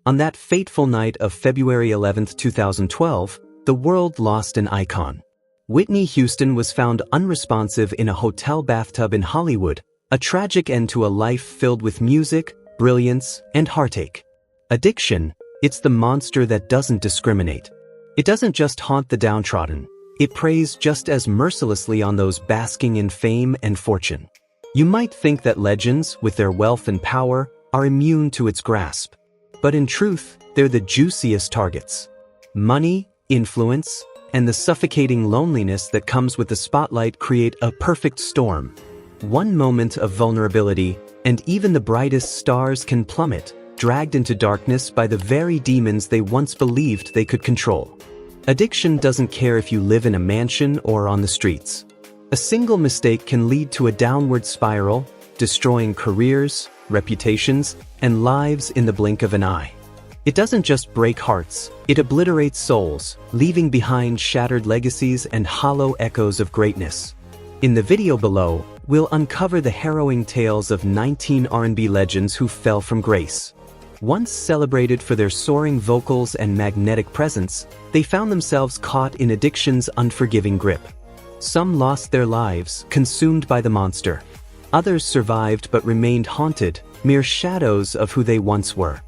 On that fateful night of February 11, 2012, the world lost an icon. Whitney Houston was found unresponsive in a hotel bathtub in Hollywood, a tragic end to a life filled with music, brilliance, and heartache. Addiction, it's the monster that doesn't discriminate. It doesn't just haunt the downtrodden. It preys just as mercilessly on those basking in fame and fortune. You might think that legends, with their wealth and power, are immune to its grasp. But in truth, they're the juiciest targets. Money, influence, and the suffocating loneliness that comes with the spotlight create a perfect storm. One moment of vulnerability, and even the brightest stars can plummet, dragged into darkness by the very demons they once believed they could control. Addiction doesn't care if you live in a mansion or on the streets. A single mistake can lead to a downward spiral, destroying careers, reputations, and lives in the blink of an eye. It doesn't just break hearts, it obliterates souls, leaving behind shattered legacies and hollow echoes of greatness. In the video below, we'll uncover the harrowing tales of 19 R&B legends who fell from grace. Once celebrated for their soaring vocals and magnetic presence, they found themselves caught in addiction's unforgiving grip. Some lost their lives, consumed by the monster. Others survived but remained haunted, mere shadows of who they once were.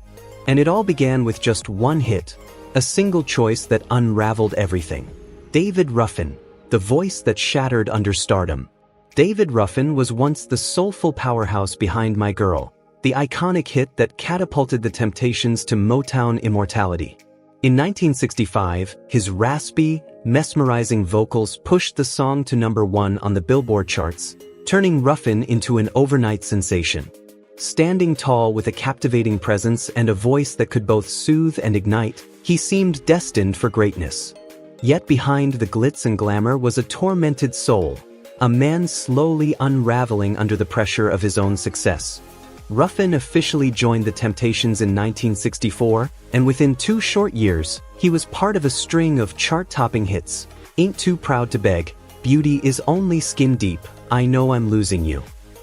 And it all began with just one hit, a single choice that unraveled everything. David Ruffin, the voice that shattered under stardom. David Ruffin was once the soulful powerhouse behind My Girl, the iconic hit that catapulted the Temptations to Motown immortality. In 1965, his raspy, mesmerizing vocals pushed the song to #1 on the Billboard charts, turning Ruffin into an overnight sensation. Standing tall with a captivating presence and a voice that could both soothe and ignite, he seemed destined for greatness. Yet behind the glitz and glamour was a tormented soul, a man slowly unraveling under the pressure of his own success. Ruffin officially joined the Temptations in 1964, and within 2 short years, he was part of a string of chart-topping hits. Ain't Too Proud to Beg, Beauty Is Only Skin Deep, I Know I'm Losing You.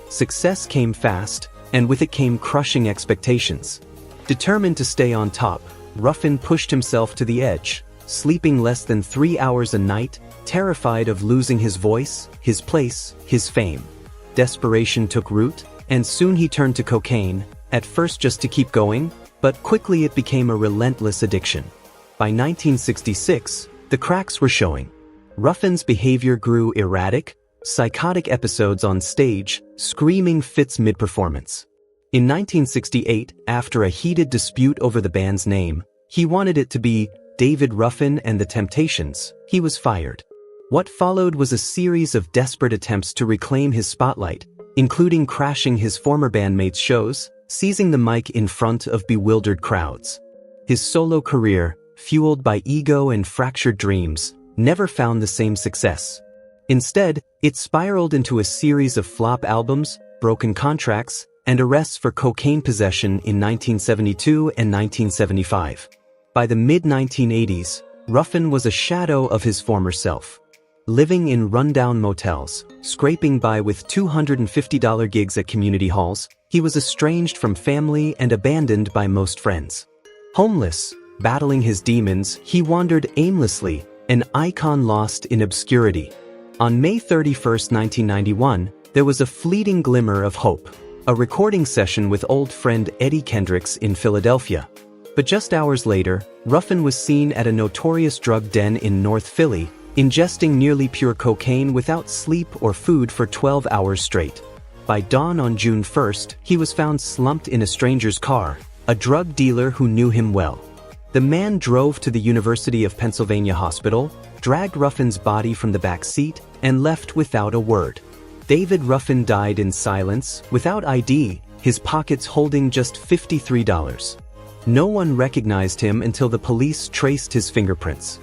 Success came fast, and with it came crushing expectations. Determined to stay on top, Ruffin pushed himself to the edge, sleeping less than 3 hours a night, terrified of losing his voice, his place, his fame. Desperation took root, and soon he turned to cocaine, at first just to keep going, but quickly it became a relentless addiction. By 1966, the cracks were showing. Ruffin's behavior grew erratic, psychotic episodes on stage, screaming fits mid-performance. In 1968, after a heated dispute over the band's name, he wanted it to be David Ruffin and the Temptations. He was fired. What followed was a series of desperate attempts to reclaim his spotlight, including crashing his former bandmates' shows, seizing the mic in front of bewildered crowds. His solo career, fueled by ego and fractured dreams, never found the same success. Instead, it spiraled into a series of flop albums, broken contracts, and arrests for cocaine possession in 1972 and 1975. By the mid-1980s, Ruffin was a shadow of his former self. Living in rundown motels, scraping by with $250 gigs at community halls, he was estranged from family and abandoned by most friends. Homeless, battling his demons, he wandered aimlessly, an icon lost in obscurity. On May 31, 1991, there was a fleeting glimmer of hope, a recording session with old friend Eddie Kendricks in Philadelphia. But just hours later, Ruffin was seen at a notorious drug den in North Philly, ingesting nearly pure cocaine without sleep or food for 12 hours straight. By dawn on June 1st, he was found slumped in a stranger's car, a drug dealer who knew him well. The man drove to the University of Pennsylvania hospital, dragged Ruffin's body from the back seat, and left without a word. David Ruffin died in silence, without ID, his pockets holding just $53. No one recognized him until the police traced his fingerprints.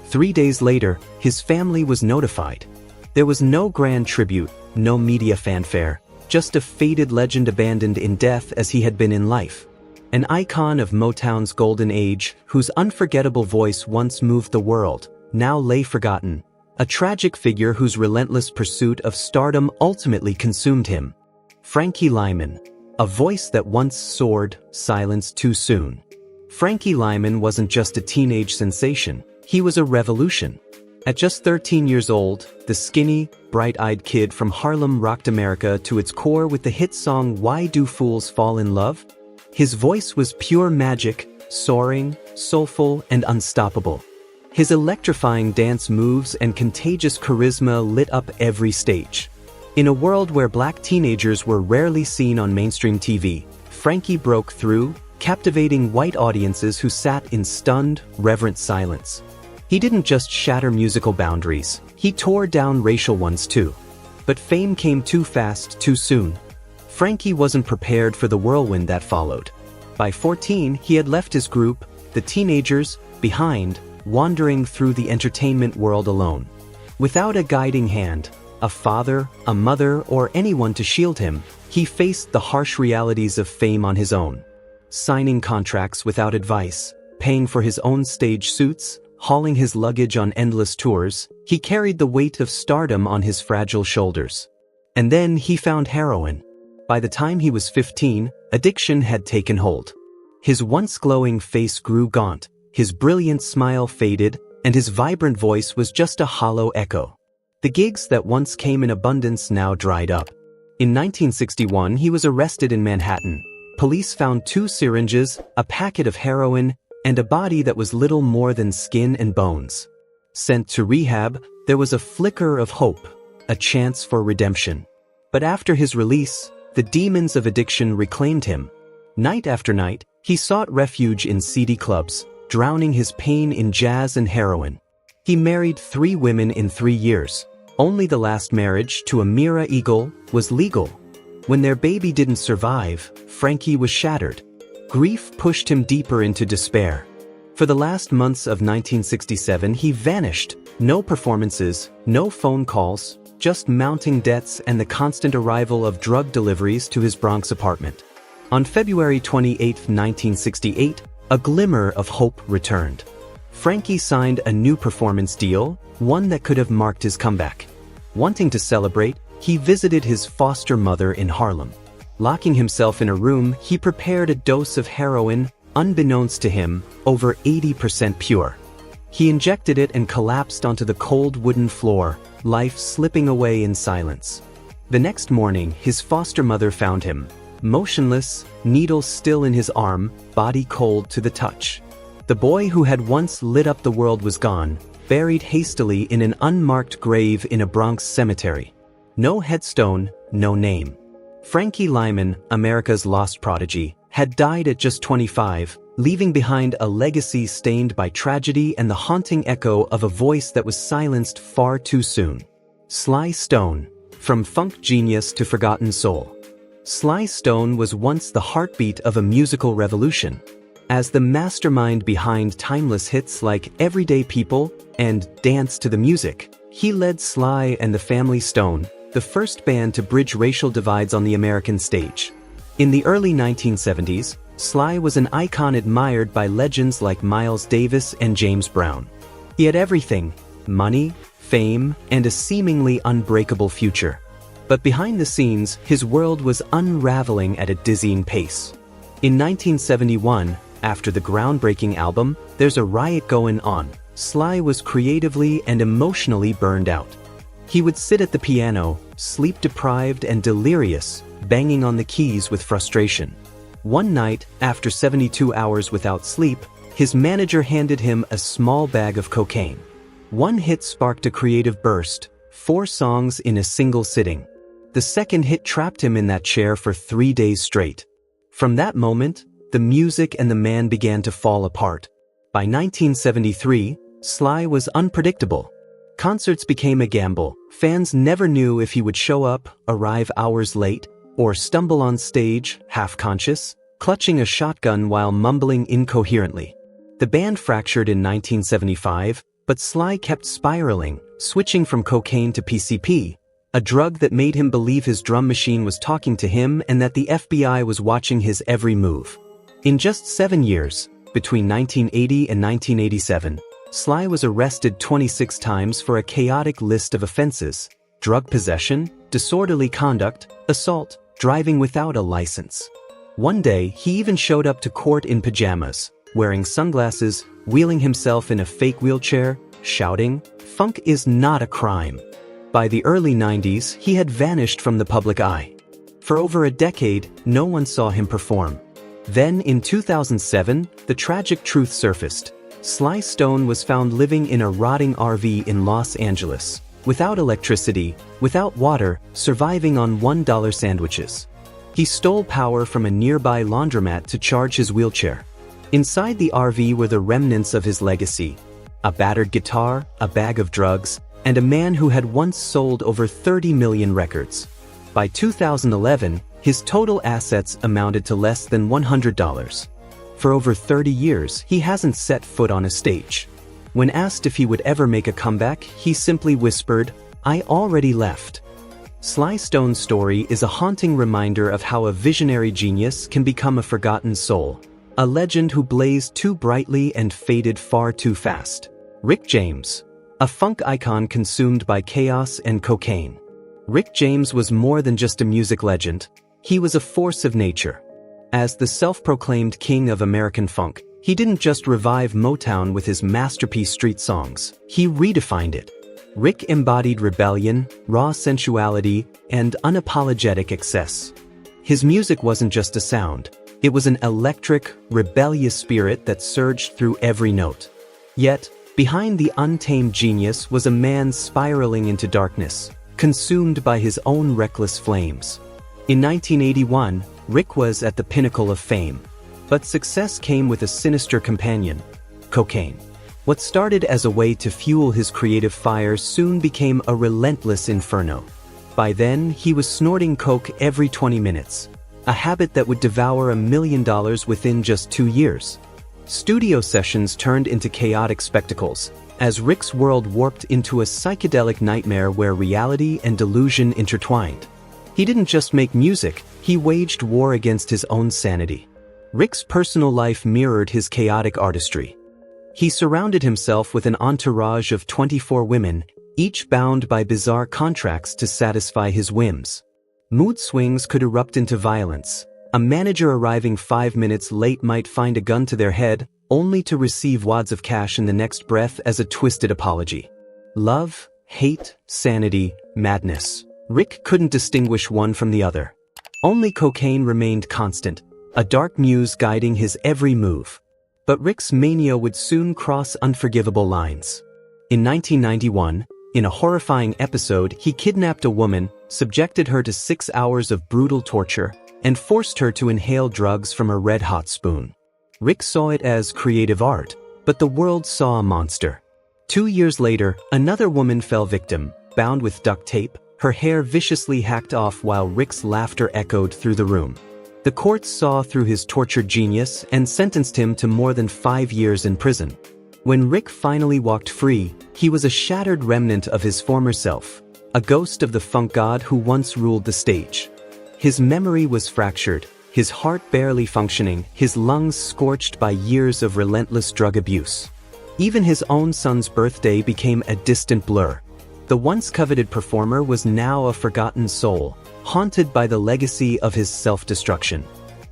3 days later, his family was notified. There was no grand tribute, no media fanfare, just a faded legend abandoned in death as he had been in life. An icon of Motown's golden age, whose unforgettable voice once moved the world, now lay forgotten. A tragic figure whose relentless pursuit of stardom ultimately consumed him. Frankie Lyman, a voice that once soared, silenced too soon. Frankie Lyman wasn't just a teenage sensation, he was a revolution. At just 13 years old, the skinny, bright-eyed kid from Harlem rocked America to its core with the hit song Why Do Fools Fall in Love? His voice was pure magic, soaring, soulful, and unstoppable. His electrifying dance moves and contagious charisma lit up every stage. In a world where black teenagers were rarely seen on mainstream TV, Frankie broke through, captivating white audiences who sat in stunned, reverent silence. He didn't just shatter musical boundaries, he tore down racial ones too. But fame came too fast, too soon. Frankie wasn't prepared for the whirlwind that followed. By 14, he had left his group, the Teenagers, behind, wandering through the entertainment world alone. Without a guiding hand, a father, a mother, or anyone to shield him, he faced the harsh realities of fame on his own. Signing contracts without advice, paying for his own stage suits, hauling his luggage on endless tours, he carried the weight of stardom on his fragile shoulders. And then he found heroin. By the time he was 15, addiction had taken hold. His once glowing face grew gaunt, his brilliant smile faded, and his vibrant voice was just a hollow echo. The gigs that once came in abundance now dried up. In 1961, he was arrested in Manhattan. Police found 2 syringes, a packet of heroin, and a body that was little more than skin and bones. Sent to rehab, there was a flicker of hope, a chance for redemption. But after his release, the demons of addiction reclaimed him. Night after night, he sought refuge in seedy clubs, drowning his pain in jazz and heroin. He married 3 women in 3 years. Only the last marriage, to Amira Eagle, was legal. When their baby didn't survive, Frankie was shattered. Grief pushed him deeper into despair. For the last months of 1967, he vanished. No performances, no phone calls, just mounting debts and the constant arrival of drug deliveries to his Bronx apartment. On February 28, 1968, a glimmer of hope returned. Frankie signed a new performance deal, one that could have marked his comeback. Wanting to celebrate, he visited his foster mother in Harlem. Locking himself in a room, he prepared a dose of heroin, unbeknownst to him, over 80% pure. He injected it and collapsed onto the cold wooden floor, life slipping away in silence. The next morning, his foster mother found him, motionless, needle still in his arm, body cold to the touch. The boy who had once lit up the world was gone, buried hastily in an unmarked grave in a Bronx cemetery. No headstone, no name. Frankie Lyman, America's lost prodigy, had died at just 25, leaving behind a legacy stained by tragedy and the haunting echo of a voice that was silenced far too soon. Sly Stone, from funk genius to forgotten soul. Sly Stone was once the heartbeat of a musical revolution. As the mastermind behind timeless hits like Everyday People and Dance to the Music, he led Sly and the Family Stone, the first band to bridge racial divides on the American stage. In the early 1970s, Sly was an icon admired by legends like Miles Davis and James Brown. He had everything: money, fame, and a seemingly unbreakable future. But behind the scenes, his world was unraveling at a dizzying pace. In 1971, after the groundbreaking album, There's a Riot Goin' On, Sly was creatively and emotionally burned out. He would sit at the piano, sleep-deprived and delirious, banging on the keys with frustration. One night, after 72 hours without sleep, his manager handed him a small bag of cocaine. One hit sparked a creative burst, 4 songs in a single sitting. The second hit trapped him in that chair for 3 days straight. From that moment, the music and the man began to fall apart. By 1973, Sly was unpredictable. Concerts became a gamble. Fans never knew if he would show up, arrive hours late, or stumble on stage, half-conscious, clutching a shotgun while mumbling incoherently. The band fractured in 1975, but Sly kept spiraling, switching from cocaine to PCP, a drug that made him believe his drum machine was talking to him and that the FBI was watching his every move. In just 7 years, between 1980 and 1987, Sly was arrested 26 times for a chaotic list of offenses: drug possession, disorderly conduct, assault, driving without a license. One day, he even showed up to court in pajamas, wearing sunglasses, wheeling himself in a fake wheelchair, shouting, "Funk is not a crime." By the early 90s, he had vanished from the public eye. For over a decade, no one saw him perform. Then, in 2007, the tragic truth surfaced. Sly Stone was found living in a rotting RV in Los Angeles, without electricity, without water, surviving on $1 sandwiches. He stole power from a nearby laundromat to charge his wheelchair. Inside the RV were the remnants of his legacy: a battered guitar, a bag of drugs, and a man who had once sold over 30 million records. By 2011, his total assets amounted to less than $100. For over 30 years, he hasn't set foot on a stage. When asked if he would ever make a comeback, he simply whispered, "I already left." Sly Stone's story is a haunting reminder of how a visionary genius can become a forgotten soul, a legend who blazed too brightly and faded far too fast. Rick James, a funk icon consumed by chaos and cocaine. Rick James was more than just a music legend. He was a force of nature. As the self-proclaimed king of American funk, he didn't just revive Motown with his masterpiece street songs, he redefined it. Rick embodied rebellion, raw sensuality, and unapologetic excess. His music wasn't just a sound, it was an electric, rebellious spirit that surged through every note. Yet, behind the untamed genius was a man spiraling into darkness, consumed by his own reckless flames. In 1981, Rick was at the pinnacle of fame. But success came with a sinister companion: cocaine. What started as a way to fuel his creative fire soon became a relentless inferno. By then, he was snorting coke every 20 minutes, a habit that would devour $1 million within just 2 years. Studio sessions turned into chaotic spectacles, as Rick's world warped into a psychedelic nightmare where reality and delusion intertwined. He didn't just make music, he waged war against his own sanity. Rick's personal life mirrored his chaotic artistry. He surrounded himself with an entourage of 24 women, each bound by bizarre contracts to satisfy his whims. Mood swings could erupt into violence. A manager arriving 5 minutes late might find a gun to their head, only to receive wads of cash in the next breath as a twisted apology. Love, hate, sanity, madness. Rick couldn't distinguish one from the other. Only cocaine remained constant, a dark muse guiding his every move. But Rick's mania would soon cross unforgivable lines. In 1991, in a horrifying episode, he kidnapped a woman, subjected her to 6 hours of brutal torture, and forced her to inhale drugs from a red-hot spoon. Rick saw it as creative art, but the world saw a monster. 2 years later, another woman fell victim, bound with duct tape, her hair viciously hacked off while Rick's laughter echoed through the room. The courts saw through his tortured genius and sentenced him to more than 5 years in prison. When Rick finally walked free, he was a shattered remnant of his former self, a ghost of the funk god who once ruled the stage. His memory was fractured, his heart barely functioning, his lungs scorched by years of relentless drug abuse. Even his own son's birthday became a distant blur. The once coveted performer was now a forgotten soul, haunted by the legacy of his self-destruction.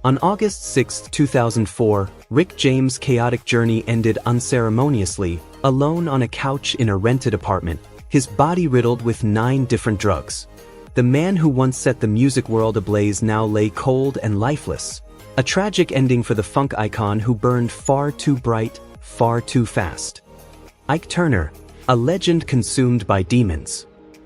On August 6, 2004, Rick James' chaotic journey ended unceremoniously, alone on a couch in a rented apartment, his body riddled with 9 different drugs. The man who once set the music world ablaze now lay cold and lifeless. A tragic ending for the funk icon who burned far too bright, far too fast. Ike Turner, a legend consumed by demons.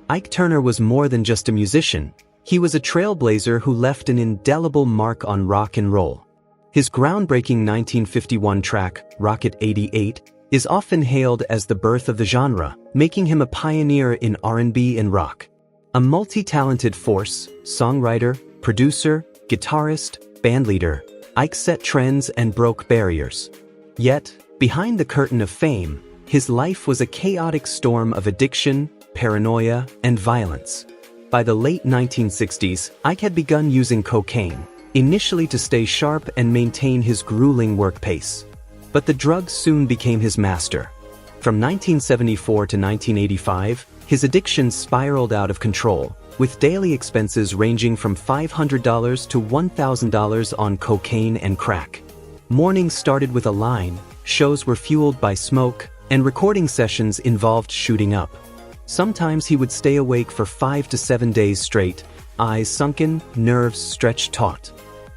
Ike Turner was more than just a musician. He was a trailblazer who left an indelible mark on rock and roll. His groundbreaking 1951 track, Rocket 88, is often hailed as the birth of the genre, making him a pioneer in R&B and rock. A multi-talented force, songwriter, producer, guitarist, bandleader, Ike set trends and broke barriers. Yet, behind the curtain of fame, his life was a chaotic storm of addiction, paranoia, and violence. By the late 1960s, Ike had begun using cocaine, initially to stay sharp and maintain his grueling work pace. But the drug soon became his master. From 1974 to 1985, his addiction spiraled out of control, with daily expenses ranging from $500 to $1,000 on cocaine and crack. Mornings started with a line, shows were fueled by smoke, and recording sessions involved shooting up. Sometimes he would stay awake for 5 to 7 days straight, eyes sunken, nerves stretched taut.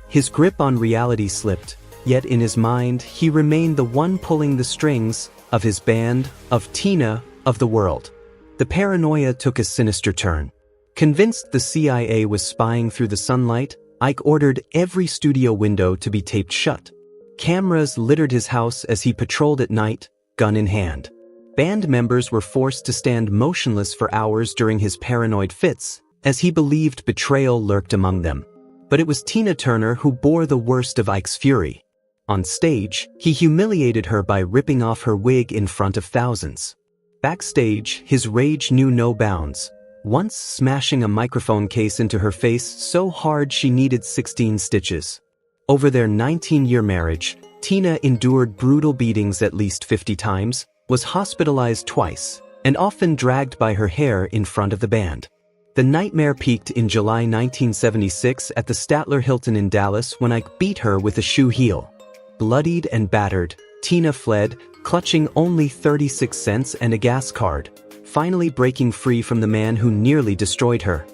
His grip on reality slipped, yet in his mind he remained the one pulling the strings of his band, of Tina, of the world. The paranoia took a sinister turn. Convinced the CIA was spying through the sunlight, Ike ordered every studio window to be taped shut. Cameras littered his house as he patrolled at night, gun in hand. Band members were forced to stand motionless for hours during his paranoid fits, as he believed betrayal lurked among them. But it was Tina Turner who bore the worst of Ike's fury. On stage, he humiliated her by ripping off her wig in front of thousands. Backstage, his rage knew no bounds, once smashing a microphone case into her face so hard she needed 16 stitches. Over their 19-year marriage, Tina endured brutal beatings at least 50 times, was hospitalized twice, and often dragged by her hair in front of the band. The nightmare peaked in July 1976 at the Statler Hilton in Dallas when Ike beat her with a shoe heel. Bloodied and battered, Tina fled, clutching only 36 cents and a gas card, finally breaking free from the man who nearly destroyed her.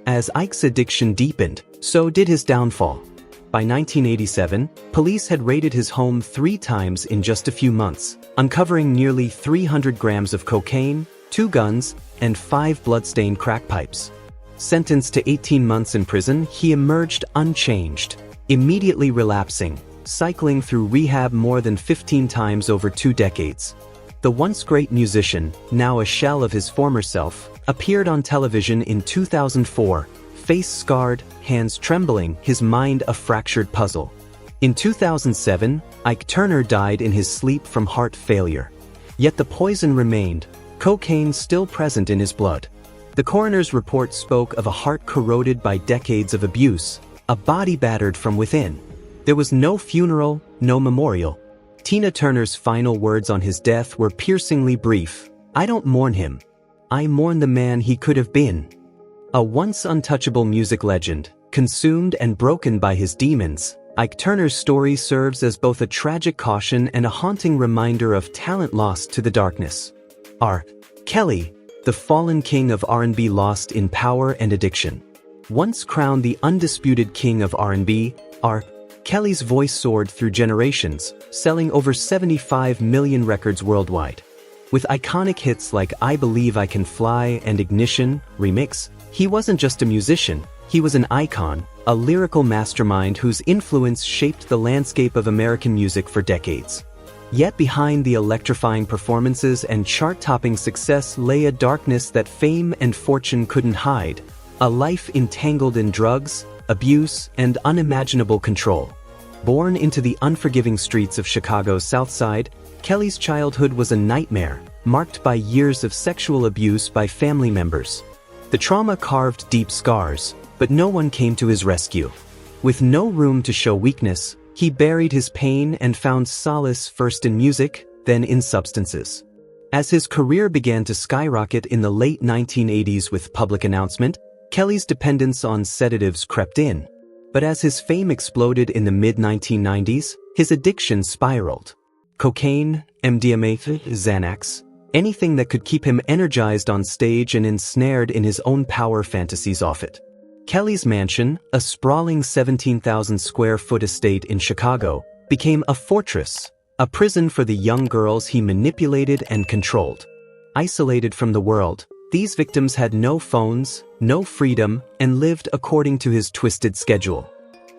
As Ike's addiction deepened, so did his downfall. By 1987, police had raided his home 3 times in just a few months, uncovering nearly 300 grams of cocaine, 2 guns, and 5 blood-stained crack pipes. Sentenced to 18 months in prison, he emerged unchanged, immediately relapsing, cycling through rehab more than 15 times over 2 decades. The once great musician, now a shell of his former self, appeared on television in 2004, face scarred, hands trembling, his mind a fractured puzzle. In 2007, Ike Turner died in his sleep from heart failure. Yet the poison remained, cocaine still present in his blood. The coroner's report spoke of a heart corroded by decades of abuse, a body battered from within. There was no funeral, no memorial. Tina Turner's final words on his death were piercingly brief. "I don't mourn him. I mourn the man he could have been." A once untouchable music legend, consumed and broken by his demons, Ike Turner's story serves as both a tragic caution and a haunting reminder of talent lost to the darkness. R. Kelly, the fallen king of R&B, lost in power and addiction. Once crowned the undisputed king of R&B, R. Kelly's voice soared through generations, selling over 75 million records worldwide. With iconic hits like I Believe I Can Fly and Ignition, Remix, he wasn't just a musician, he was an icon, a lyrical mastermind whose influence shaped the landscape of American music for decades. Yet behind the electrifying performances and chart-topping success lay a darkness that fame and fortune couldn't hide, a life entangled in drugs, abuse, and unimaginable control. Born into the unforgiving streets of Chicago's South Side, Kelly's childhood was a nightmare, marked by years of sexual abuse by family members. The trauma carved deep scars, but no one came to his rescue. With no room to show weakness, he buried his pain and found solace first in music, then in substances. As his career began to skyrocket in the late 1980s with public announcement, Kelly's dependence on sedatives crept in. But as his fame exploded in the mid-1990s, his addiction spiraled. Cocaine, MDMA, Xanax, anything that could keep him energized on stage and ensnared in his own power fantasies off it. Kelly's mansion, a sprawling 17,000-square-foot estate in Chicago, became a fortress, a prison for the young girls he manipulated and controlled. Isolated from the world, these victims had no phones, no freedom, and lived according to his twisted schedule.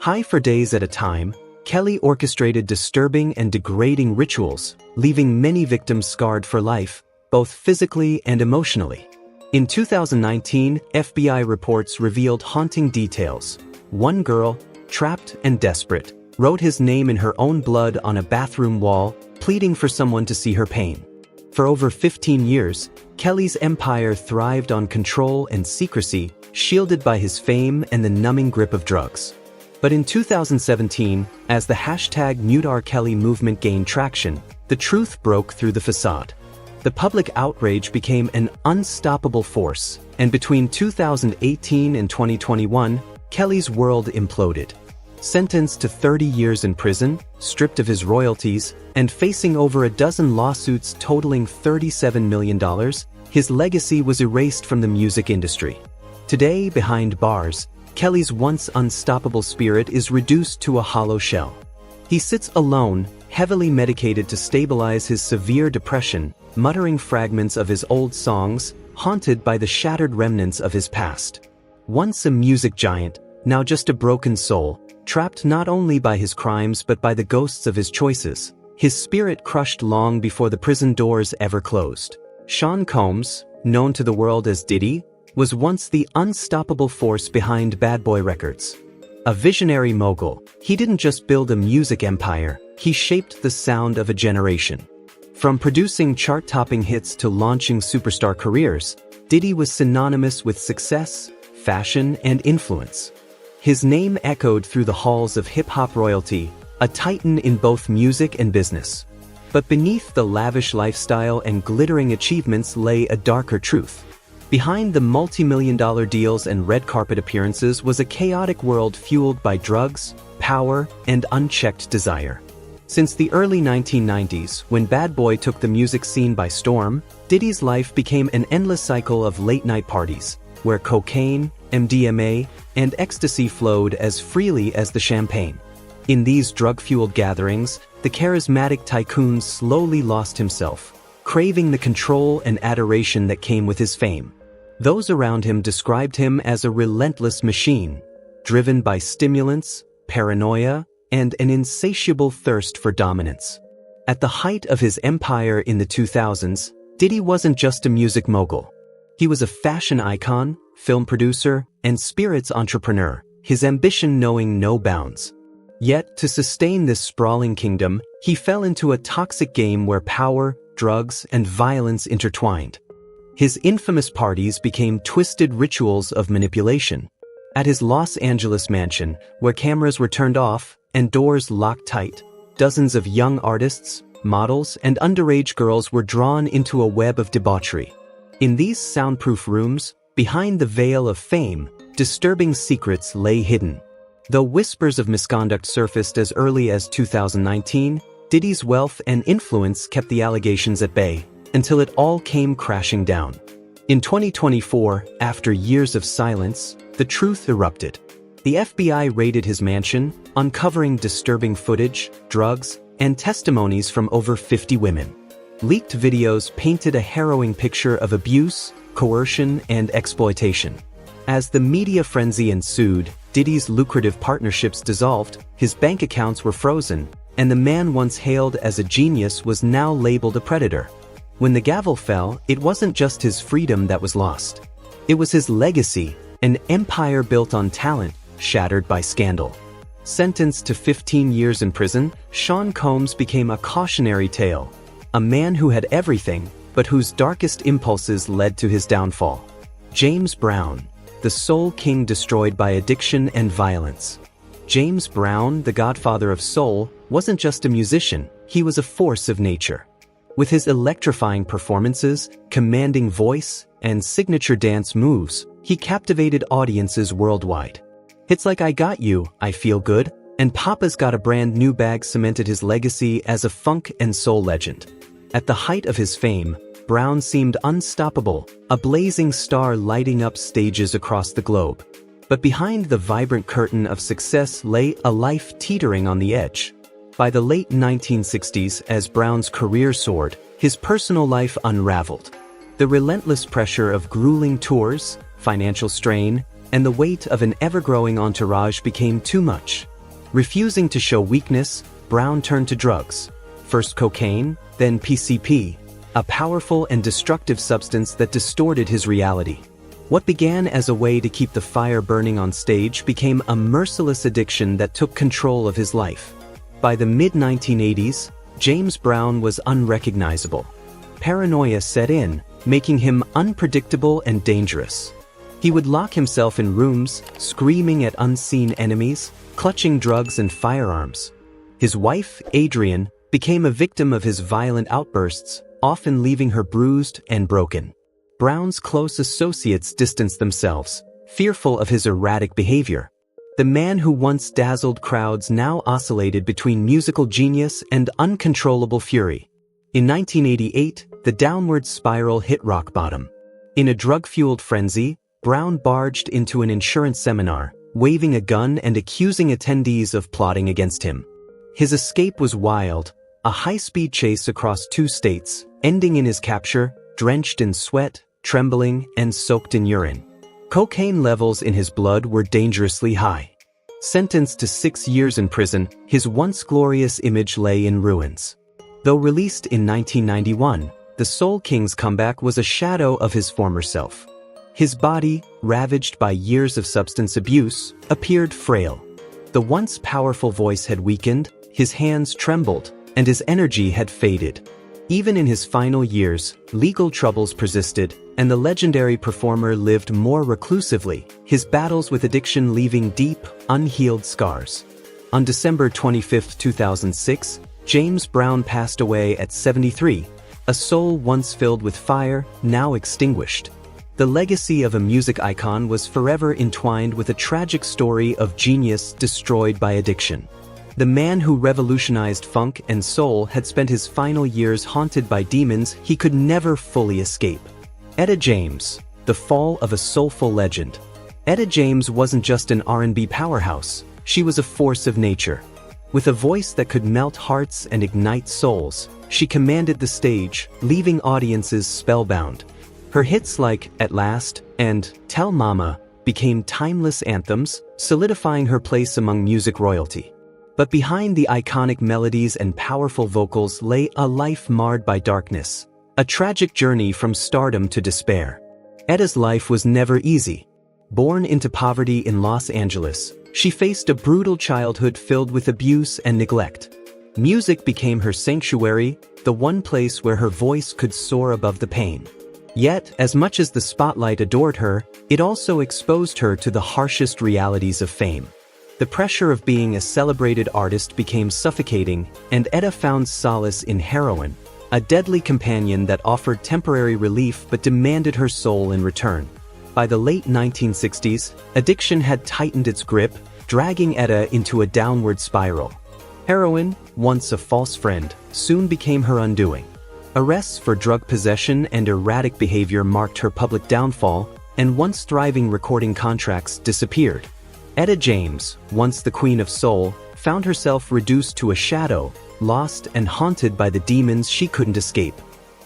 High for days at a time, Kelly orchestrated disturbing and degrading rituals, leaving many victims scarred for life, both physically and emotionally. In 2019, FBI reports revealed haunting details. One girl, trapped and desperate, wrote his name in her own blood on a bathroom wall, pleading for someone to see her pain. For over 15 years, Kelly's empire thrived on control and secrecy, shielded by his fame and the numbing grip of drugs. But in 2017, as the #MuteRKelly movement gained traction, the truth broke through the facade. The public outrage became an unstoppable force, and between 2018 and 2021, Kelly's world imploded. Sentenced to 30 years in prison, stripped of his royalties, and facing over a dozen lawsuits totaling $37 million, his legacy was erased from the music industry. Today, behind bars, Kelly's once unstoppable spirit is reduced to a hollow shell. He sits alone, heavily medicated to stabilize his severe depression, muttering fragments of his old songs, haunted by the shattered remnants of his past. Once a music giant, now just a broken soul, trapped not only by his crimes but by the ghosts of his choices, his spirit crushed long before the prison doors ever closed. Sean Combs, known to the world as Diddy, was once the unstoppable force behind Bad Boy Records. A visionary mogul, he didn't just build a music empire, he shaped the sound of a generation. From producing chart-topping hits to launching superstar careers, Diddy was synonymous with success, fashion, and influence. His name echoed through the halls of hip-hop royalty, a titan in both music and business. But beneath the lavish lifestyle and glittering achievements lay a darker truth. Behind the multi-million-dollar deals and red carpet appearances was a chaotic world fueled by drugs, power, and unchecked desire. Since the early 1990s, when Bad Boy took the music scene by storm, Diddy's life became an endless cycle of late-night parties, where cocaine, MDMA, and ecstasy flowed as freely as the champagne. In these drug-fueled gatherings, the charismatic tycoon slowly lost himself, craving the control and adoration that came with his fame. Those around him described him as a relentless machine, driven by stimulants, paranoia, and an insatiable thirst for dominance. At the height of his empire in the 2000s, Diddy wasn't just a music mogul. He was a fashion icon, film producer, and spirits entrepreneur, his ambition knowing no bounds. Yet, to sustain this sprawling kingdom, he fell into a toxic game where power, drugs, and violence intertwined. His infamous parties became twisted rituals of manipulation. At his Los Angeles mansion, where cameras were turned off and doors locked tight, dozens of young artists, models, and underage girls were drawn into a web of debauchery. In these soundproof rooms, behind the veil of fame, disturbing secrets lay hidden. Though whispers of misconduct surfaced as early as 2019, Diddy's wealth and influence kept the allegations at bay, until it all came crashing down. In 2024, after years of silence, the truth erupted. The FBI raided his mansion, uncovering disturbing footage, drugs, and testimonies from over 50 women. Leaked videos painted a harrowing picture of abuse, coercion, and exploitation. As the media frenzy ensued, Diddy's lucrative partnerships dissolved, his bank accounts were frozen, and the man once hailed as a genius was now labeled a predator. When the gavel fell, it wasn't just his freedom that was lost. It was his legacy, an empire built on talent, shattered by scandal. Sentenced to 15 years in prison, Sean Combs became a cautionary tale. A man who had everything, but whose darkest impulses led to his downfall. James Brown, the soul king destroyed by addiction and violence. James Brown, the godfather of soul, wasn't just a musician, he was a force of nature. With his electrifying performances, commanding voice, and signature dance moves, he captivated audiences worldwide. Hits like I Got You, I Feel Good, and Papa's Got a Brand New Bag cemented his legacy as a funk and soul legend. At the height of his fame, Brown seemed unstoppable, a blazing star lighting up stages across the globe. But behind the vibrant curtain of success lay a life teetering on the edge. By the late 1960s, as Brown's career soared, his personal life unraveled. The relentless pressure of grueling tours, financial strain, and the weight of an ever-growing entourage became too much. Refusing to show weakness, Brown turned to drugs. First cocaine, then PCP, a powerful and destructive substance that distorted his reality. What began as a way to keep the fire burning on stage became a merciless addiction that took control of his life. By the mid-1980s, James Brown was unrecognizable. Paranoia set in, making him unpredictable and dangerous. He would lock himself in rooms, screaming at unseen enemies, clutching drugs and firearms. His wife, Adrienne, became a victim of his violent outbursts, often leaving her bruised and broken. Brown's close associates distanced themselves, fearful of his erratic behavior. The man who once dazzled crowds now oscillated between musical genius and uncontrollable fury. In 1988, the downward spiral hit rock bottom. In a drug-fueled frenzy, Brown barged into an insurance seminar, waving a gun and accusing attendees of plotting against him. His escape was wild, a high-speed chase across 2 states, ending in his capture, drenched in sweat, trembling, and soaked in urine. Cocaine levels in his blood were dangerously high. Sentenced to 6 years in prison, his once glorious image lay in ruins. Though released in 1991, the Soul King's comeback was a shadow of his former self. His body, ravaged by years of substance abuse, appeared frail. The once powerful voice had weakened, his hands trembled, and his energy had faded. Even in his final years, legal troubles persisted, and the legendary performer lived more reclusively, his battles with addiction leaving deep, unhealed scars. On December 25, 2006, James Brown passed away at 73, a soul once filled with fire, now extinguished. The legacy of a music icon was forever entwined with a tragic story of genius destroyed by addiction. The man who revolutionized funk and soul had spent his final years haunted by demons he could never fully escape. Etta James, the fall of a soulful legend. Etta James wasn't just an R&B powerhouse, she was a force of nature. With a voice that could melt hearts and ignite souls, she commanded the stage, leaving audiences spellbound. Her hits like At Last and Tell Mama became timeless anthems, solidifying her place among music royalty. But behind the iconic melodies and powerful vocals lay a life marred by darkness, a tragic journey from stardom to despair. Etta's life was never easy. Born into poverty in Los Angeles, she faced a brutal childhood filled with abuse and neglect. Music became her sanctuary, the one place where her voice could soar above the pain. Yet, as much as the spotlight adored her, it also exposed her to the harshest realities of fame. The pressure of being a celebrated artist became suffocating, and Etta found solace in heroin, a deadly companion that offered temporary relief but demanded her soul in return. By the late 1960s, addiction had tightened its grip, dragging Etta into a downward spiral. Heroin, once a false friend, soon became her undoing. Arrests for drug possession and erratic behavior marked her public downfall, and once thriving recording contracts disappeared. Etta James, once the Queen of Soul, found herself reduced to a shadow, lost and haunted by the demons she couldn't escape.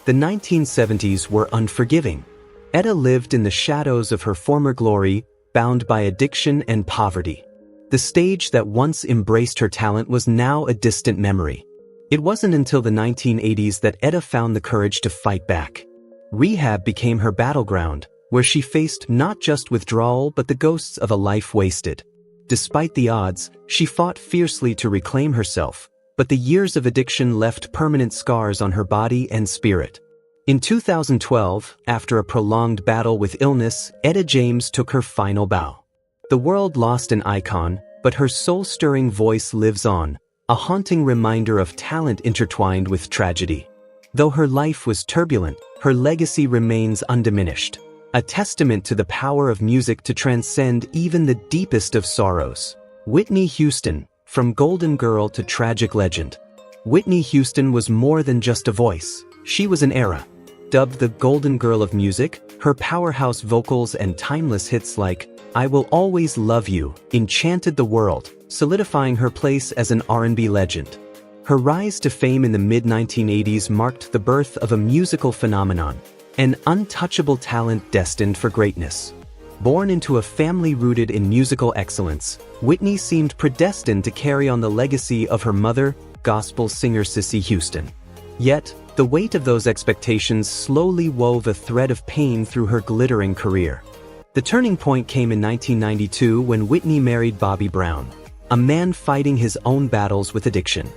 The 1970s were unforgiving. Etta lived in the shadows of her former glory, bound by addiction and poverty. The stage that once embraced her talent was now a distant memory. It wasn't until the 1980s that Etta found the courage to fight back. Rehab became her battleground, where she faced not just withdrawal but the ghosts of a life wasted. Despite the odds, she fought fiercely to reclaim herself, but the years of addiction left permanent scars on her body and spirit. In 2012, after a prolonged battle with illness, Etta James took her final bow. The world lost an icon, but her soul-stirring voice lives on, a haunting reminder of talent intertwined with tragedy. Though her life was turbulent, her legacy remains undiminished. A testament to the power of music to transcend even the deepest of sorrows. Whitney Houston, from golden girl to tragic legend. Whitney Houston was more than just a voice, she was an era. Dubbed the Golden Girl of music, her powerhouse vocals and timeless hits like I Will Always Love You enchanted the world, solidifying her place as an R&B legend. Her rise to fame in the mid-1980s marked the birth of a musical phenomenon, an untouchable talent destined for greatness. Born into a family rooted in musical excellence, Whitney seemed predestined to carry on the legacy of her mother, gospel singer Cissy Houston. Yet, the weight of those expectations slowly wove a thread of pain through her glittering career. The turning point came in 1992 when Whitney married Bobby Brown, a man fighting his own battles with addiction.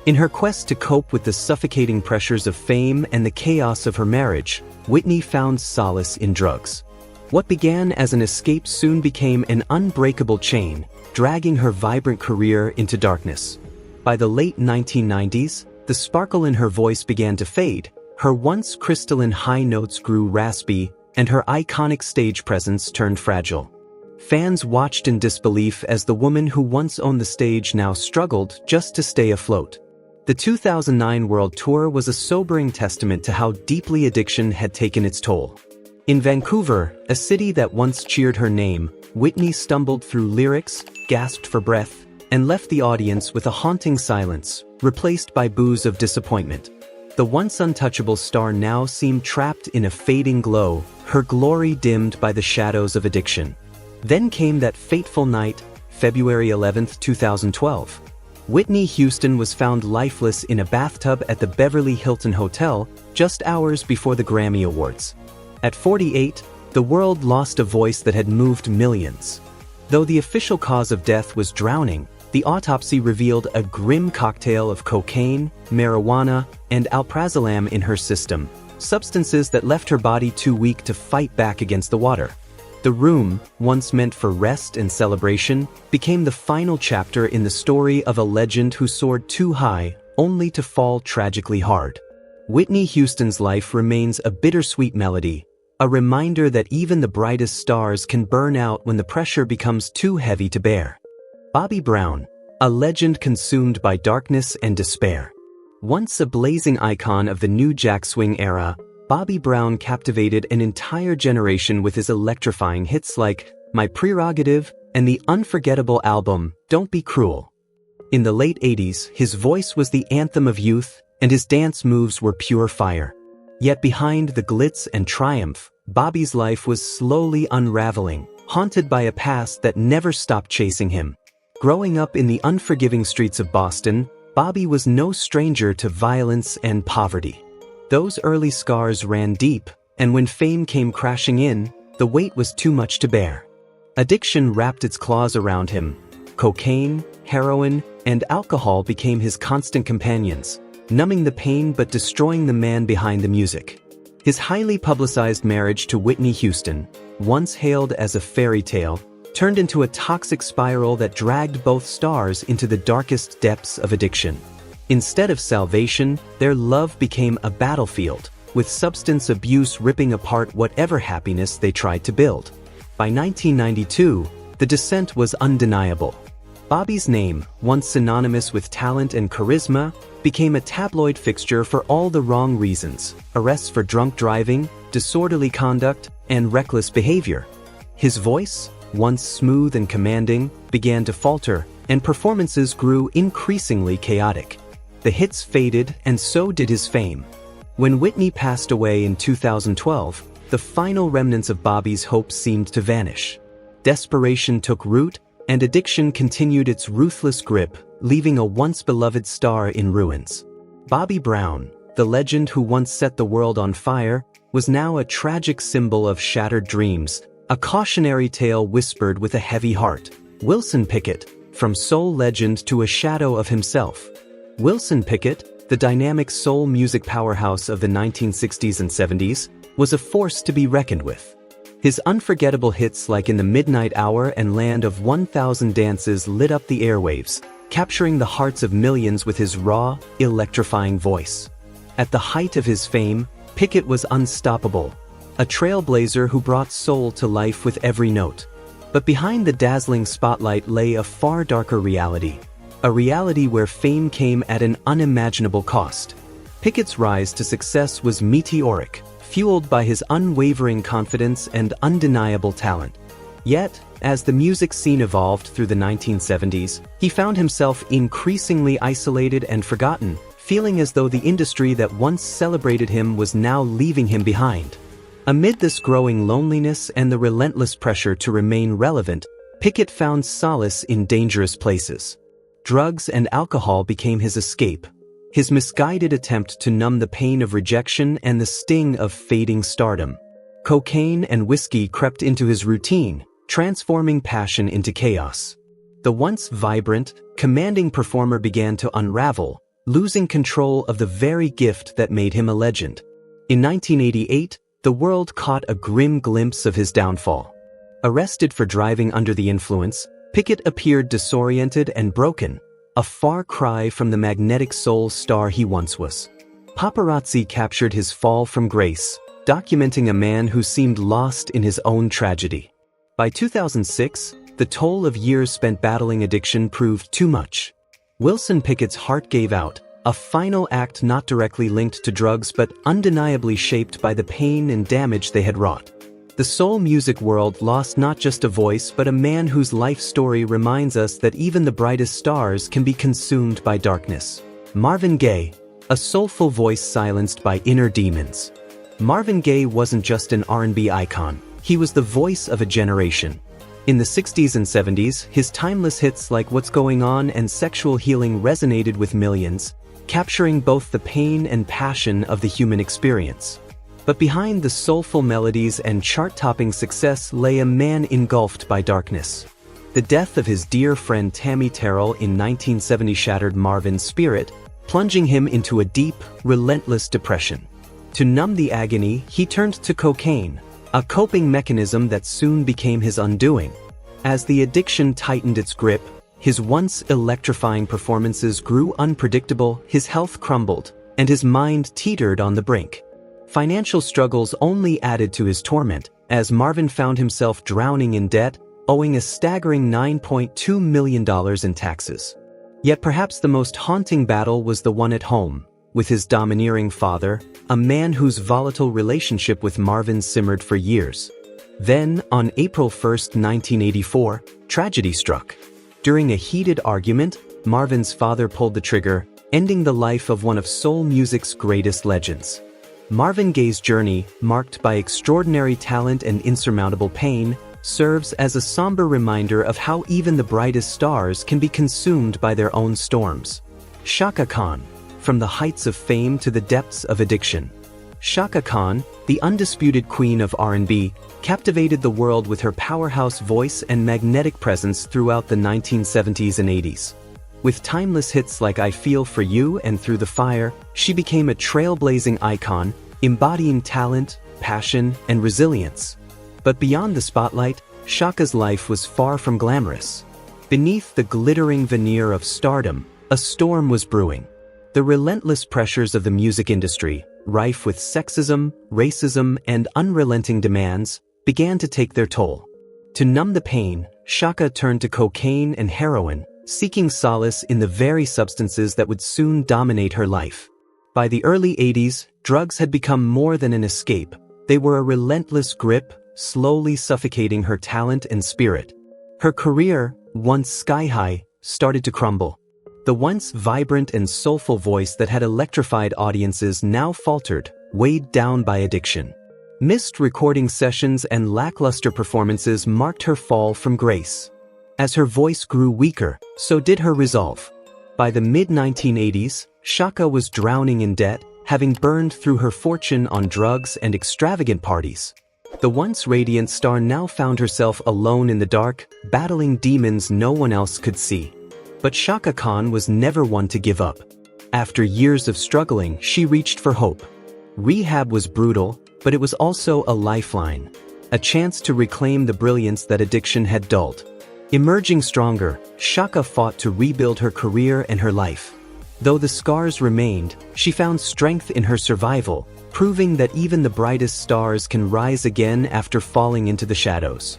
In her quest to cope with the suffocating pressures of fame and the chaos of her marriage, Whitney found solace in drugs. What began as an escape soon became an unbreakable chain, dragging her vibrant career into darkness. By the late 1990s, the sparkle in her voice began to fade, her once crystalline high notes grew raspy, and her iconic stage presence turned fragile. Fans watched in disbelief as the woman who once owned the stage now struggled just to stay afloat. The 2009 World Tour was a sobering testament to how deeply addiction had taken its toll. In Vancouver, a city that once cheered her name, Whitney stumbled through lyrics, gasped for breath, and left the audience with a haunting silence, replaced by boos of disappointment. The once untouchable star now seemed trapped in a fading glow, her glory dimmed by the shadows of addiction. Then came that fateful night, February 11, 2012. Whitney Houston was found lifeless in a bathtub at the Beverly Hilton Hotel just hours before the Grammy Awards. At 48, the world lost a voice that had moved millions. Though the official cause of death was drowning, the autopsy revealed a grim cocktail of cocaine, marijuana, and alprazolam in her system, substances that left her body too weak to fight back against the water. The room, once meant for rest and celebration, became the final chapter in the story of a legend who soared too high, only to fall tragically hard. Whitney Houston's life remains a bittersweet melody, a reminder that even the brightest stars can burn out when the pressure becomes too heavy to bear. Bobby Brown, a legend consumed by darkness and despair. Once a blazing icon of the new jack swing era, Bobby Brown captivated an entire generation with his electrifying hits like My Prerogative and the unforgettable album Don't Be Cruel. In the late 80s, his voice was the anthem of youth, and his dance moves were pure fire. Yet behind the glitz and triumph, Bobby's life was slowly unraveling, haunted by a past that never stopped chasing him. Growing up in the unforgiving streets of Boston, Bobby was no stranger to violence and poverty. Those early scars ran deep, and when fame came crashing in, the weight was too much to bear. Addiction wrapped its claws around him. Cocaine, heroin, and alcohol became his constant companions, numbing the pain but destroying the man behind the music. His highly publicized marriage to Whitney Houston, once hailed as a fairy tale, turned into a toxic spiral that dragged both stars into the darkest depths of addiction. Instead of salvation, their love became a battlefield, with substance abuse ripping apart whatever happiness they tried to build. By 1992, the descent was undeniable. Bobby's name, once synonymous with talent and charisma, became a tabloid fixture for all the wrong reasons: arrests for drunk driving, disorderly conduct, and reckless behavior. His voice, once smooth and commanding, began to falter, and performances grew increasingly chaotic. The hits faded, and so did his fame. When Whitney passed away in 2012, the final remnants of Bobby's hope seemed to vanish. Desperation took root, and addiction continued its ruthless grip, leaving a once-beloved star in ruins. Bobby Brown, the legend who once set the world on fire, was now a tragic symbol of shattered dreams, a cautionary tale whispered with a heavy heart. Wilson Pickett, from soul legend to a shadow of himself. Wilson Pickett, the dynamic soul music powerhouse of the 1960s and 70s, was a force to be reckoned with. His unforgettable hits like In the Midnight Hour and Land of 1000 Dances lit up the airwaves, capturing the hearts of millions with his raw, electrifying voice. At the height of his fame, Pickett was unstoppable, a trailblazer who brought soul to life with every note. But behind the dazzling spotlight lay a far darker reality. A reality where fame came at an unimaginable cost. Pickett's rise to success was meteoric, fueled by his unwavering confidence and undeniable talent. Yet, as the music scene evolved through the 1970s, he found himself increasingly isolated and forgotten, feeling as though the industry that once celebrated him was now leaving him behind. Amid this growing loneliness and the relentless pressure to remain relevant, Pickett found solace in dangerous places. Drugs and alcohol became his escape, his misguided attempt to numb the pain of rejection and the sting of fading stardom. Cocaine and whiskey crept into his routine, transforming passion into chaos. The once vibrant, commanding performer began to unravel, losing control of the very gift that made him a legend. In 1988, the world caught a grim glimpse of his downfall. Arrested for driving under the influence, Pickett appeared disoriented and broken, a far cry from the magnetic soul star he once was. Paparazzi captured his fall from grace, documenting a man who seemed lost in his own tragedy. By 2006, the toll of years spent battling addiction proved too much. Wilson Pickett's heart gave out, a final act not directly linked to drugs but undeniably shaped by the pain and damage they had wrought. The soul music world lost not just a voice but a man whose life story reminds us that even the brightest stars can be consumed by darkness. Marvin Gaye, a soulful voice silenced by inner demons. Marvin Gaye wasn't just an R&B icon, he was the voice of a generation. In the 60s and 70s, his timeless hits like What's Going On and Sexual Healing resonated with millions, capturing both the pain and passion of the human experience. But behind the soulful melodies and chart-topping success lay a man engulfed by darkness. The death of his dear friend Tammy Terrell in 1970 shattered Marvin's spirit, plunging him into a deep, relentless depression. To numb the agony, he turned to cocaine, a coping mechanism that soon became his undoing. As the addiction tightened its grip, his once electrifying performances grew unpredictable, his health crumbled, and his mind teetered on the brink. Financial struggles only added to his torment, as Marvin found himself drowning in debt, owing a staggering $9.2 million in taxes. Yet perhaps the most haunting battle was the one at home, with his domineering father, a man whose volatile relationship with Marvin simmered for years. Then, on April 1, 1984, tragedy struck. During a heated argument, Marvin's father pulled the trigger, ending the life of one of soul music's greatest legends. Marvin Gaye's journey, marked by extraordinary talent and insurmountable pain, serves as a somber reminder of how even the brightest stars can be consumed by their own storms. Chaka Khan, from the heights of fame to the depths of addiction. Chaka Khan, the undisputed queen of R&B, captivated the world with her powerhouse voice and magnetic presence throughout the 1970s and 80s. With timeless hits like I Feel For You and Through the Fire, she became a trailblazing icon, embodying talent, passion, and resilience. But beyond the spotlight, Chaka's life was far from glamorous. Beneath the glittering veneer of stardom, a storm was brewing. The relentless pressures of the music industry, rife with sexism, racism, and unrelenting demands, began to take their toll. To numb the pain, Chaka turned to cocaine and heroin, seeking solace in the very substances that would soon dominate her life. By the early 80s, drugs had become more than an escape. They were a relentless grip, slowly suffocating her talent and spirit. Her career, once sky-high, started to crumble. The once vibrant and soulful voice that had electrified audiences now faltered, weighed down by addiction. Missed recording sessions and lackluster performances marked her fall from grace. As her voice grew weaker, so did her resolve. By the mid-1980s, Chaka was drowning in debt, having burned through her fortune on drugs and extravagant parties. The once radiant star now found herself alone in the dark, battling demons no one else could see. But Chaka Khan was never one to give up. After years of struggling, she reached for hope. Rehab was brutal, but it was also a lifeline, a chance to reclaim the brilliance that addiction had dulled. Emerging stronger, Chaka fought to rebuild her career and her life. Though the scars remained, she found strength in her survival, proving that even the brightest stars can rise again after falling into the shadows.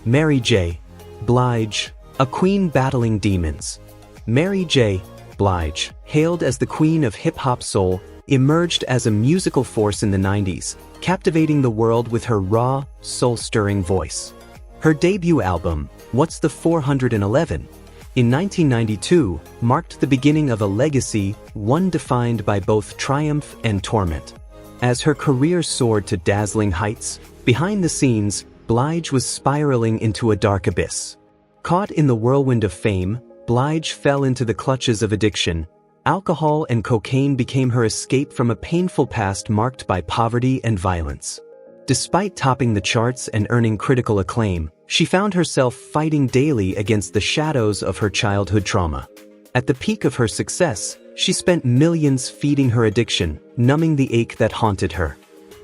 Mary J. Blige, a queen battling demons. Mary J. Blige, hailed as the queen of hip-hop soul, emerged as a musical force in the 90s, captivating the world with her raw, soul-stirring voice. Her debut album, What's the 411? In 1992, marked the beginning of a legacy, one defined by both triumph and torment. As her career soared to dazzling heights, behind the scenes, Blige was spiraling into a dark abyss. Caught in the whirlwind of fame, Blige fell into the clutches of addiction. Alcohol and cocaine became her escape from a painful past marked by poverty and violence. Despite topping the charts and earning critical acclaim, she found herself fighting daily against the shadows of her childhood trauma. At the peak of her success, she spent millions feeding her addiction, numbing the ache that haunted her.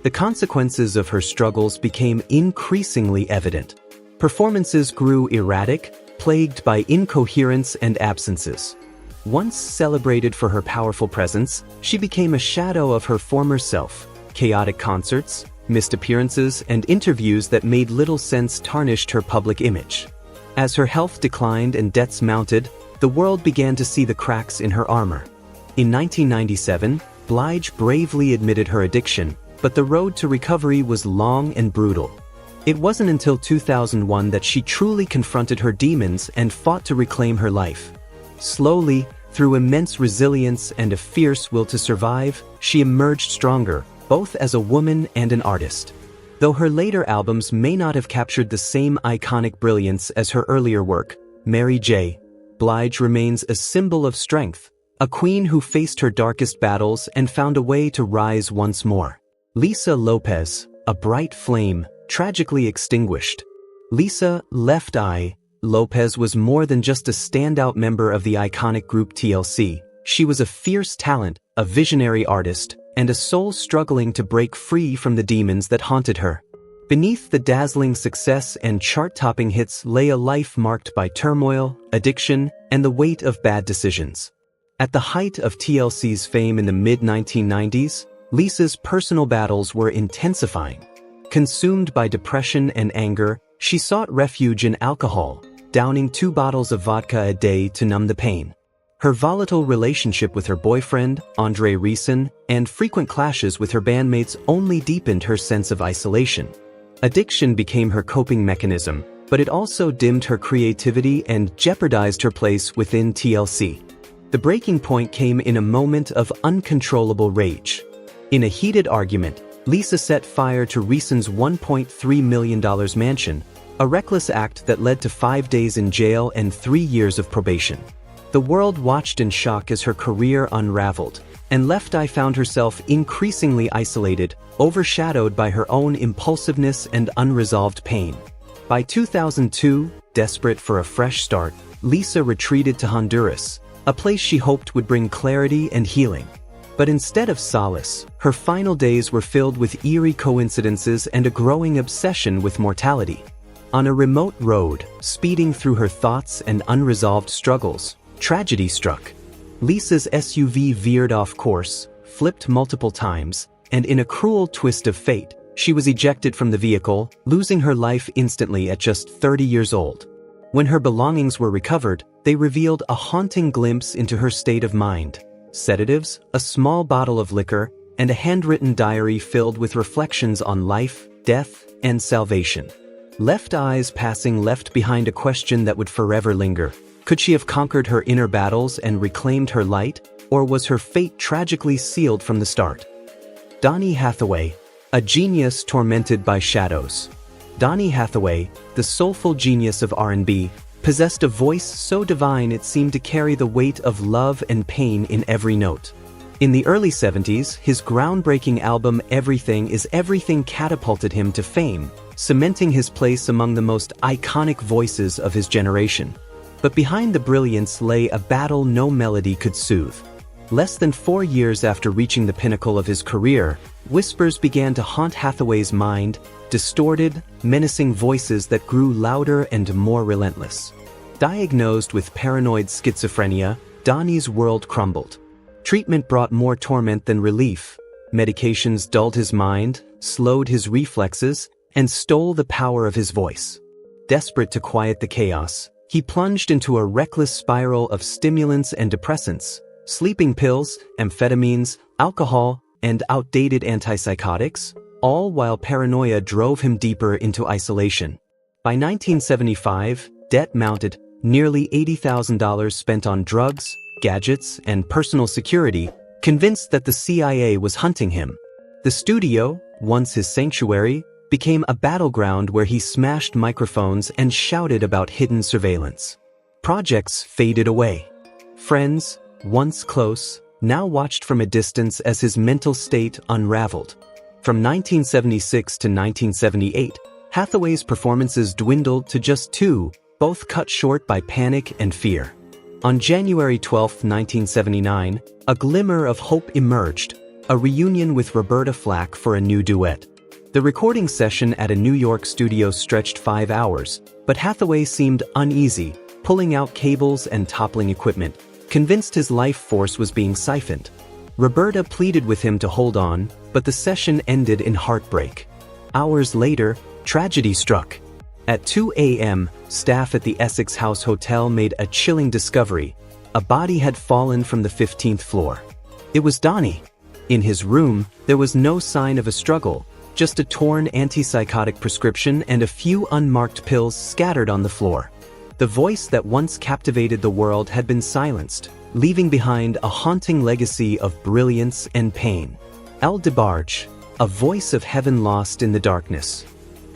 The consequences of her struggles became increasingly evident. Performances grew erratic, plagued by incoherence and absences. Once celebrated for her powerful presence, she became a shadow of her former self. Chaotic concerts, missed appearances, and interviews that made little sense tarnished her public image. As her health declined and debts mounted, the world began to see the cracks in her armor. In 1997, Blige bravely admitted her addiction, but the road to recovery was long and brutal. It wasn't until 2001 that she truly confronted her demons and fought to reclaim her life. Slowly, through immense resilience and a fierce will to survive, she emerged stronger, both as a woman and an artist. Though her later albums may not have captured the same iconic brilliance as her earlier work, Mary J. Blige remains a symbol of strength, a queen who faced her darkest battles and found a way to rise once more. Lisa Lopez, a bright flame, tragically extinguished. Lisa "Left Eye" Lopez was more than just a standout member of the iconic group TLC. She was a fierce talent, a visionary artist, and a soul struggling to break free from the demons that haunted her. Beneath the dazzling success and chart-topping hits lay a life marked by turmoil, addiction, and the weight of bad decisions. At the height of TLC's fame in the mid-1990s, Lisa's personal battles were intensifying. Consumed by depression and anger, she sought refuge in alcohol, downing 2 bottles of vodka a day to numb the pain. Her volatile relationship with her boyfriend, Andre Riessen, and frequent clashes with her bandmates only deepened her sense of isolation. Addiction became her coping mechanism, but it also dimmed her creativity and jeopardized her place within TLC. The breaking point came in a moment of uncontrollable rage. In a heated argument, Lisa set fire to Riessen's $1.3 million mansion, a reckless act that led to 5 days in jail and 3 years of probation. The world watched in shock as her career unraveled, and Left Eye found herself increasingly isolated, overshadowed by her own impulsiveness and unresolved pain. By 2002, desperate for a fresh start, Lisa retreated to Honduras, a place she hoped would bring clarity and healing. But instead of solace, her final days were filled with eerie coincidences and a growing obsession with mortality. On a remote road, speeding through her thoughts and unresolved struggles, tragedy struck. Lisa's SUV veered off course, flipped multiple times, and in a cruel twist of fate, she was ejected from the vehicle, losing her life instantly at just 30 years old. When her belongings were recovered, they revealed a haunting glimpse into her state of mind. Sedatives, a small bottle of liquor, and a handwritten diary filled with reflections on life, death, and salvation. Left Eye's passing left behind a question that would forever linger. Could she have conquered her inner battles and reclaimed her light, or was her fate tragically sealed from the start? Donny Hathaway, a genius tormented by shadows. Donny Hathaway, the soulful genius of R&B, possessed a voice so divine it seemed to carry the weight of love and pain in every note. In the early 70s, his groundbreaking album Everything Is Everything catapulted him to fame, cementing his place among the most iconic voices of his generation. But behind the brilliance lay a battle no melody could soothe. Less than 4 years after reaching the pinnacle of his career, whispers began to haunt Hathaway's mind, distorted, menacing voices that grew louder and more relentless. Diagnosed with paranoid schizophrenia, Donny's world crumbled. Treatment brought more torment than relief. Medications dulled his mind, slowed his reflexes, and stole the power of his voice. Desperate to quiet the chaos, he plunged into a reckless spiral of stimulants and depressants, sleeping pills, amphetamines, alcohol, and outdated antipsychotics, all while paranoia drove him deeper into isolation. By 1975, debt mounted, nearly $80,000 spent on drugs, gadgets, and personal security, convinced that the CIA was hunting him. The studio, once his sanctuary, became a battleground where he smashed microphones and shouted about hidden surveillance. Projects faded away. Friends, once close, now watched from a distance as his mental state unraveled. From 1976 to 1978, Hathaway's performances dwindled to just 2, both cut short by panic and fear. On January 12, 1979, a glimmer of hope emerged, a reunion with Roberta Flack for a new duet. The recording session at a New York studio stretched 5 hours, but Hathaway seemed uneasy, pulling out cables and toppling equipment, convinced his life force was being siphoned. Roberta pleaded with him to hold on, but the session ended in heartbreak. Hours later, tragedy struck. At 2 a.m., staff at the Essex House Hotel made a chilling discovery. A body had fallen from the 15th floor. It was Donnie. In his room, there was no sign of a struggle, just a torn antipsychotic prescription and a few unmarked pills scattered on the floor. The voice that once captivated the world had been silenced, leaving behind a haunting legacy of brilliance and pain. El DeBarge, a voice of heaven lost in the darkness.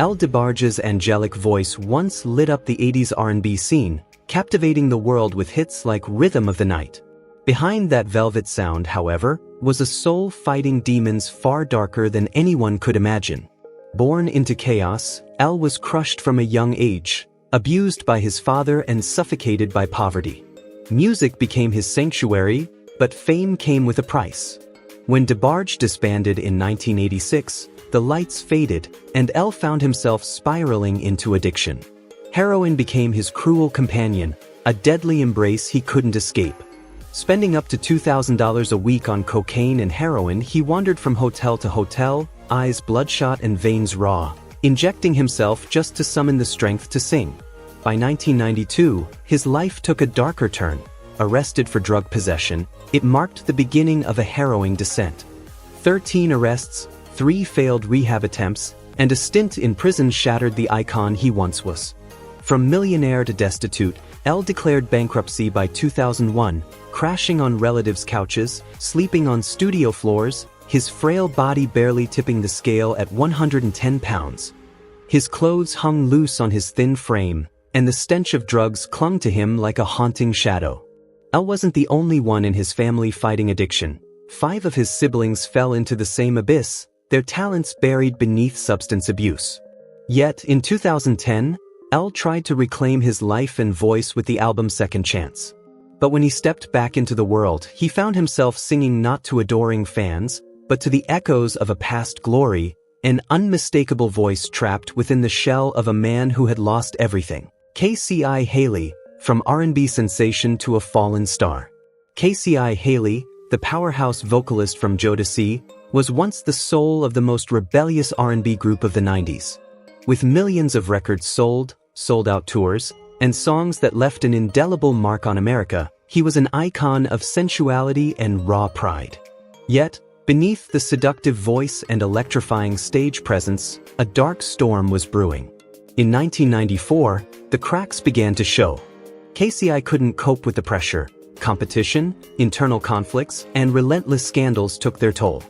El DeBarge's angelic voice once lit up the 80s R&B scene, captivating the world with hits like Rhythm of the Night. Behind that velvet sound, however, was a soul fighting demons far darker than anyone could imagine. Born into chaos, El was crushed from a young age, abused by his father and suffocated by poverty. Music became his sanctuary, but fame came with a price. When DeBarge disbanded in 1986, the lights faded, and El found himself spiraling into addiction. Heroin became his cruel companion, a deadly embrace he couldn't escape. Spending up to $2,000 a week on cocaine and heroin, he wandered from hotel to hotel, eyes bloodshot and veins raw, injecting himself just to summon the strength to sing. By 1992, his life took a darker turn. Arrested for drug possession, it marked the beginning of a harrowing descent. 13 arrests, 3 failed rehab attempts, and a stint in prison shattered the icon he once was. From millionaire to destitute, El declared bankruptcy by 2001, crashing on relatives' couches, sleeping on studio floors, his frail body barely tipping the scale at 110 pounds. His clothes hung loose on his thin frame, and the stench of drugs clung to him like a haunting shadow. El wasn't the only one in his family fighting addiction. 5 of his siblings fell into the same abyss, their talents buried beneath substance abuse. Yet, in 2010, El tried to reclaim his life and voice with the album Second Chance. But when he stepped back into the world, he found himself singing not to adoring fans, but to the echoes of a past glory, an unmistakable voice trapped within the shell of a man who had lost everything. K.C.I. Haley, from R&B sensation to a fallen star. K.C.I. Haley, the powerhouse vocalist from Jodeci, was once the soul of the most rebellious R&B group of the 90s. With millions of records sold, sold-out tours, and songs that left an indelible mark on America, he was an icon of sensuality and raw pride. Yet, beneath the seductive voice and electrifying stage presence, a dark storm was brewing. In 1994, the cracks began to show. K.C.I. couldn't cope with the pressure. Competition, internal conflicts, and relentless scandals took their toll.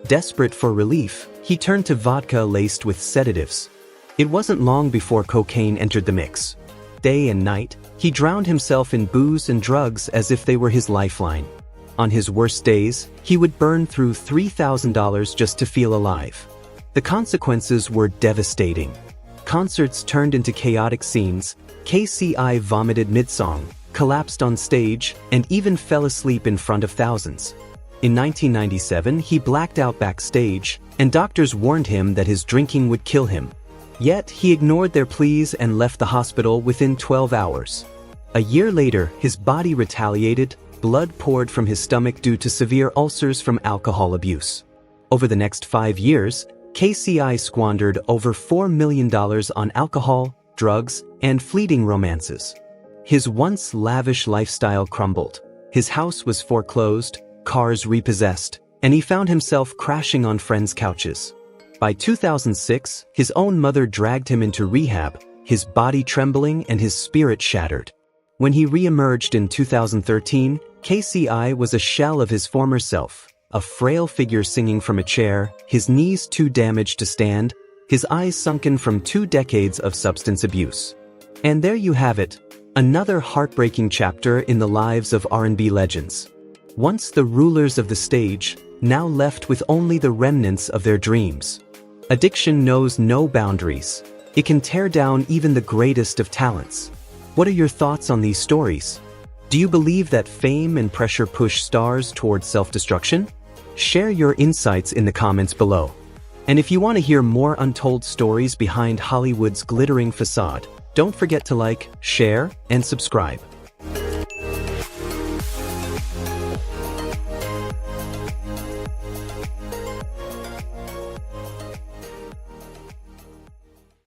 Desperate for relief, he turned to vodka laced with sedatives. It wasn't long before cocaine entered the mix. Day and night, he drowned himself in booze and drugs as if they were his lifeline. On his worst days, he would burn through $3,000 just to feel alive. The consequences were devastating. Concerts turned into chaotic scenes, K.C.I. vomited mid-song, collapsed on stage, and even fell asleep in front of thousands. In 1997, he blacked out backstage, and doctors warned him that his drinking would kill him. Yet, he ignored their pleas and left the hospital within 12 hours. A year later, his body retaliated, blood poured from his stomach due to severe ulcers from alcohol abuse. Over the next 5 years, K.C.I. squandered over $4 million on alcohol, drugs, and fleeting romances. His once lavish lifestyle crumbled. His house was foreclosed, cars repossessed, and he found himself crashing on friends' couches. By 2006, his own mother dragged him into rehab, his body trembling and his spirit shattered. When he re-emerged in 2013, K.C.I. was a shell of his former self, a frail figure singing from a chair, his knees too damaged to stand, his eyes sunken from 2 decades of substance abuse. And there you have it, another heartbreaking chapter in the lives of R&B legends. Once the rulers of the stage, now left with only the remnants of their dreams. Addiction knows no boundaries. It can tear down even the greatest of talents. What are your thoughts on these stories? Do you believe that fame and pressure push stars towards self-destruction? Share your insights in the comments below. And if you want to hear more untold stories behind Hollywood's glittering facade, don't forget to like, share, and subscribe.